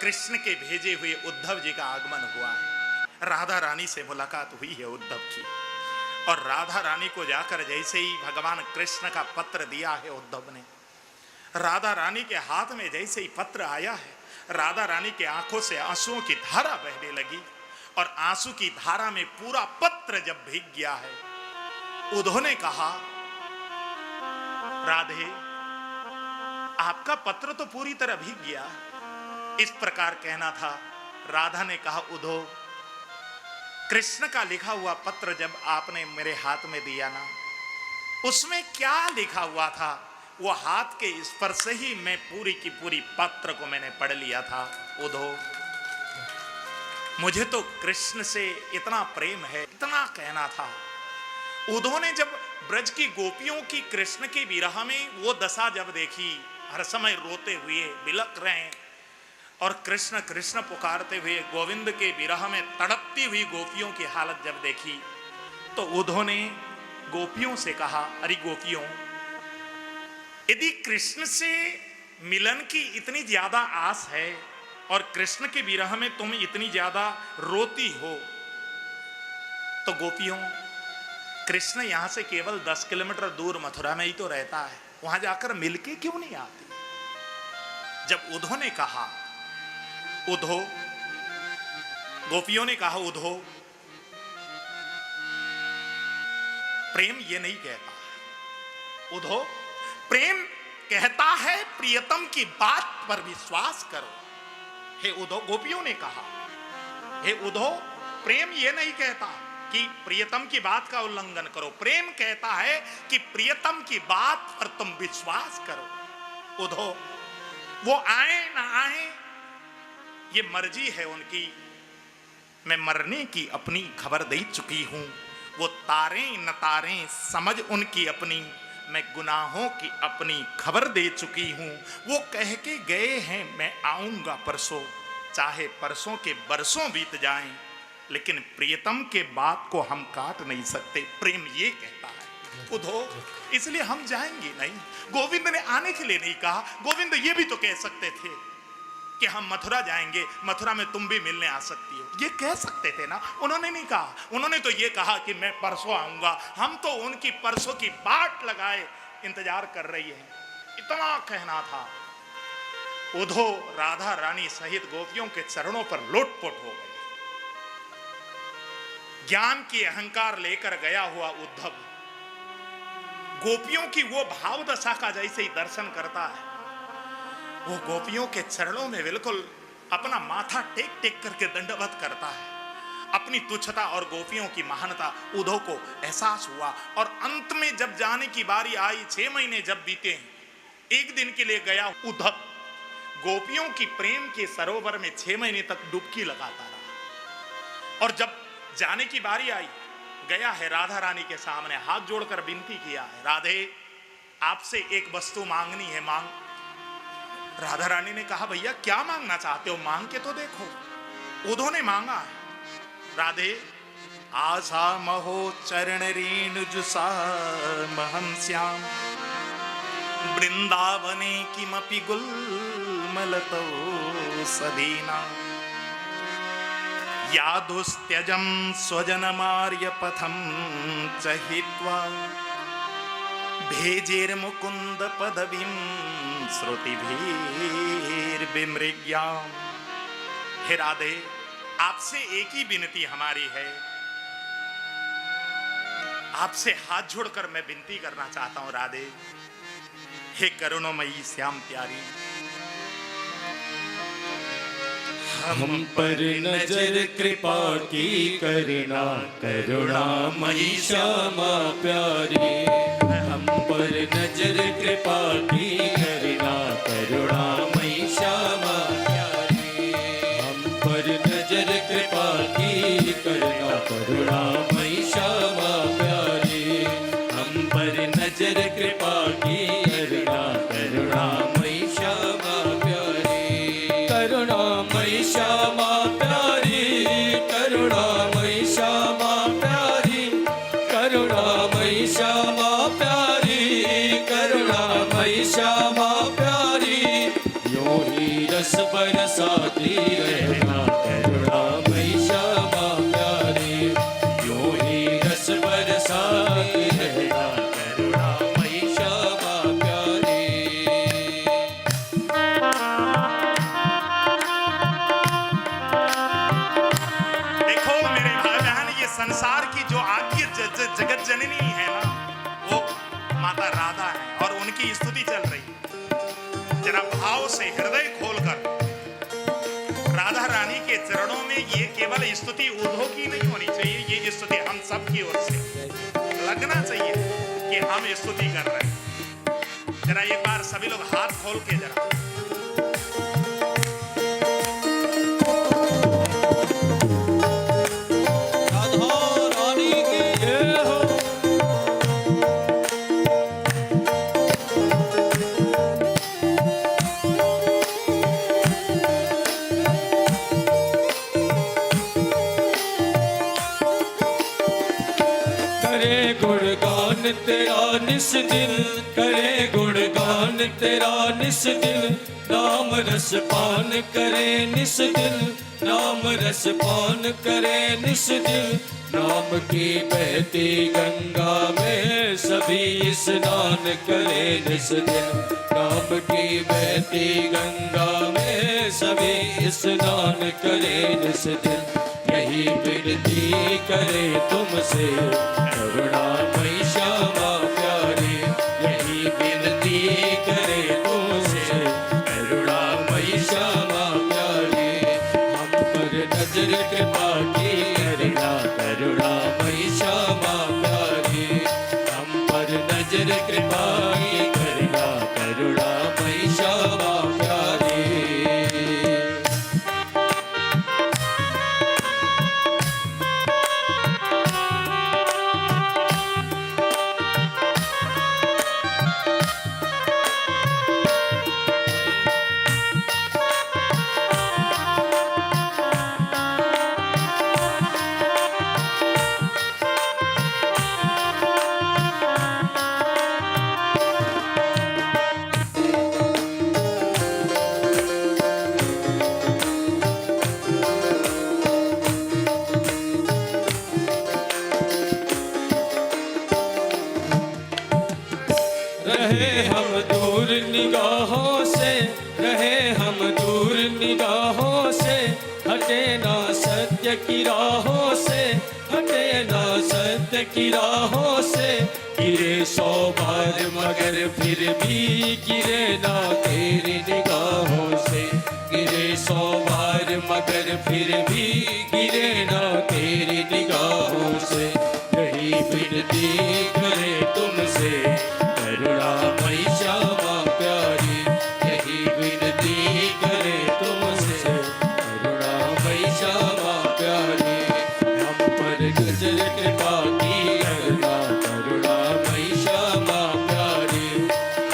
कृष्ण के भेजे हुए उद्धव जी का आगमन हुआ है। राधा रानी से मुलाकात हुई है उद्धव की, और राधा रानी को जाकर जैसे ही भगवान कृष्ण का पत्र दिया है उद्धव ने, राधा रानी के हाथ में जैसे ही पत्र आया है, राधा रानी के आंखों से आंसुओं की धारा बहने लगी, और आंसू की धारा में पूरा पत्र जब भीग गया है, उद्धव ने कहा, राधे आपका पत्र तो पूरी तरह भीग गया, इस प्रकार कहना था। राधा ने कहा, उद्धव कृष्ण का लिखा हुआ पत्र जब आपने मेरे हाथ में दिया ना, उसमें क्या लिखा हुआ था, वो हाथ के स्पर्श से ही मैं पूरी की पूरी पत्र को मैंने पढ़ लिया था। उद्धव मुझे तो कृष्ण से इतना प्रेम है, इतना कहना था। उद्धव ने जब ब्रज की गोपियों की कृष्ण की विरह में वो दशा जब देखी, हर समय रोते हुए बिलक रहे हैं, और कृष्ण कृष्ण पुकारते हुए गोविंद के विरह में तड़पती हुई गोपियों की हालत जब देखी, तो उद्धव ने गोपियों से कहा, अरे गोपियों, यदि कृष्ण से मिलन की इतनी ज्यादा आस है और कृष्ण के विरह में तुम इतनी ज्यादा रोती हो, तो गोपियों, कृष्ण यहां से केवल 10 किलोमीटर दूर मथुरा में ही तो रहता है, वहां जाकर मिलके क्यों नहीं आती? जब उद्धव ने कहा, उद्धव, गोपियों ने कहा, उद्धव प्रेम ये नहीं कहता, उद्धव प्रेम कहता है प्रियतम की बात पर विश्वास करो। हे उद्धव, गोपियों ने कहा, हे उद्धव प्रेम ये नहीं कहता कि प्रियतम की बात का उल्लंघन करो, प्रेम कहता है कि प्रियतम की बात पर तुम विश्वास करो। उद्धव वो आए ना आए ये मर्जी है उनकी, मैं मरने की अपनी खबर दे चुकी हूं, वो तारे न तारे समझ उनकी अपनी, मैं गुनाहों की अपनी खबर दे चुकी हूं। वो कह के गए हैं मैं आऊंगा परसों, चाहे परसों के बरसों बीत जाएं, लेकिन प्रियतम के बात को हम काट नहीं सकते, प्रेम ये कहता है। उद्धव इसलिए हम जाएंगे नहीं। गोविंद ने आने के लिए नहीं कहा, गोविंद ये भी तो कह सकते थे कि हम मथुरा जाएंगे, मथुरा में तुम भी मिलने आ सकती हो, ये कह सकते थे ना। उन्होंने नहीं कहा, उन्होंने तो ये कहा कि मैं परसों आऊंगा। हम तो उनकी परसों की बाट लगाए इंतजार कर रही है, इतना कहना था। उद्धव राधा रानी सहित गोपियों के चरणों पर लोटपोट हो गए। ज्ञान की अहंकार लेकर गया हुआ उद्धव गोपियों की वो भाव दशा का जैसे ही दर्शन करता है, वो गोपियों के चरणों में बिल्कुल अपना माथा टेक टेक करके दंडवत करता है। अपनी तुच्छता और गोपियों की महानता उद्धव को एहसास हुआ, और अंत में जब जाने की बारी आई, 6 महीने जब बीते, एक दिन के लिए गया उद्धव गोपियों की प्रेम के सरोवर में 6 महीने तक डुबकी लगाता रहा, और जब जाने की बारी आई, गया है राधा रानी के सामने, हाथ जोड़कर विनती किया है, राधे आपसे एक वस्तु मांगनी है, मांग। राधा रानी ने कहा, भैया क्या मांगना चाहते हो, मांग के तो देखो। उद्धव ने मांगा है, राधे आशा महो चरण रेणु जुसा महम श्याम वृंदावने किमपि गुल्मलतो सदीना यादुस्त्यजं स्वजनमार्य पथं चहित्वा भेजेर्मुकुंद पदवीं श्रुतिभिर्विमृग्याम्। हे राधे, आपसे एक ही विनती हमारी है, आपसे हाथ जोड़कर मैं विनती करना चाहता हूं राधे। हे करुणामयी श्याम प्यारी, हम पर नजर कृपा की करना, करुणामयी श्यामा प्यारी। हम पर नजर कृपा की करना, करुणामयी श्यामा प्यारी। हम पर नजर कृपा की करना, करुणामयी श्यामा प्यारी। हम पर नजर कृपा की करना, करुणामयी श्यामा प्यारी। करुणामयी श्यामा प्यारी, करुणामयी श्यामा प्यारी। करुणामयी श्यामा प्यारी, करुणामयी श्यामा प्यारी। यो ही रस बरसाती संसार की जो आद्य जगत जननी है ना, वो माता राधा है और उनकी स्तुति चल रही है। जरा भाव से हृदय खोलकर राधा रानी के चरणों में ये केवल स्तुति उद्धव की नहीं होनी चाहिए, ये स्तुति हम सब की ओर से लगना चाहिए कि हम स्तुति कर रहे हैं। जरा एक बार सभी लोग हाथ खोल के जरा तेरा निस दिन, करे गुणगान तेरा निस दिन, नाम रस पान करे निस दिन, नाम रस पान करे निस दिन, नाम की बहती गंगा में सभी स्नान करे निस दिन, नाम की बहती गंगा में सभी स्नान करे निस दिन, यही विनती करे तुमसे करुणामयी श्यामा प्यारी, यही विनती करे तुमसे करुणामयी श्यामा प्यारी, हम पर नजर कृपा की करना करुणामयी श्यामा प्यारी, हम पर नजर कृपा की करना करुणामयी श्यामा प्यारी। रहे हम दूर निगाहों से, रहे हम दूर निगाहों से, हटे ना सत्य की राहों से, हटे ना सत्य की राहों से, गिरे 100 बार मगर फिर भी गिरे ना तेरी निगाहों से, गिरे 100 बार मगर फिर भी गिरे ना तेरी निगाहों से, यही विनती करे तुमसे करुणामयी श्यामा प्यारी, यही विनती करे तुमसे करुणामयी श्यामा प्यारी, हम पर गजर कृपा की करना करुणामयी श्यामा प्यारी,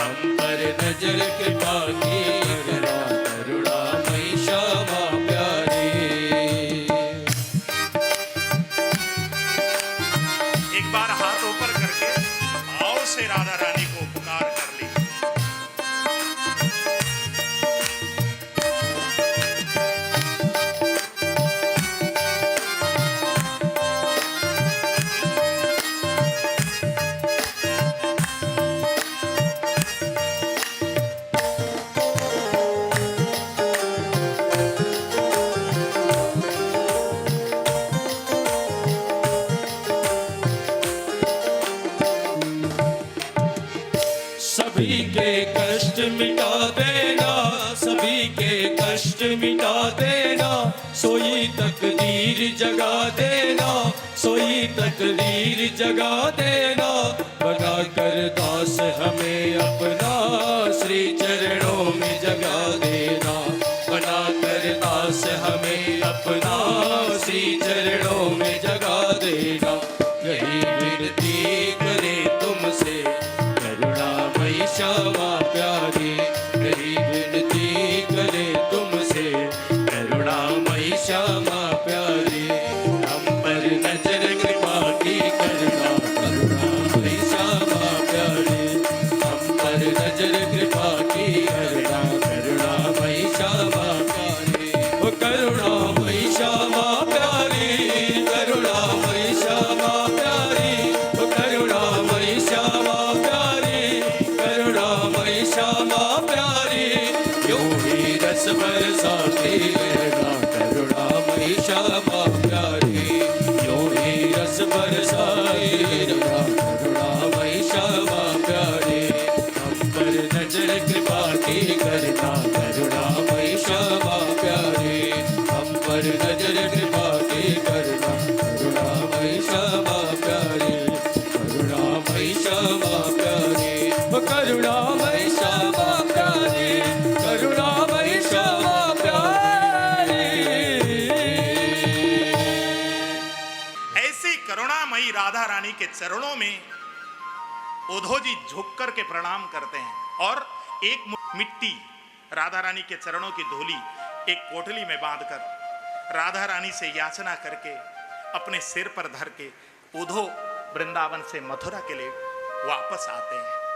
हम पर नजर कृपा की करना करुणामयी श्यामा प्यारी। एक बार हाथ ऊपर करके भाव से राधा रानी को पुकार कर ली। सभी के कष्ट मिटा देना, सभी के कष्ट मिटा देना, सोई तकदीर जगा देना, सोई तकदीर जगा देना, बना कर दास हमें अपना श्री चरणों में जगा देना, बना कर दास हमें अपना श्री चरणों में जगा देना, यही विनती करे तुमसे करुणामयी श्यामा प्यारी, यही विनती करे तुमसे करुणामयी श्यामा प्यारी, हम पर नजर कृपा की करना करुणामयी श्यामा प्यारी, हम पर नजर कृपा की करना करुणामयी श्यामा प्यारी, ओ करुणामयी श्यामा प्यारी, करुणामयी श्यामा श्री राधा रानी के चरणों में उद्धव जी झुक कर के प्रणाम करते हैं और एक मिट्टी राधा रानी के चरणों की धूली एक कोठली में बांधकर राधा रानी से याचना करके अपने सिर पर धर के उद्धव वृंदावन से मथुरा के लिए वापस आते हैं।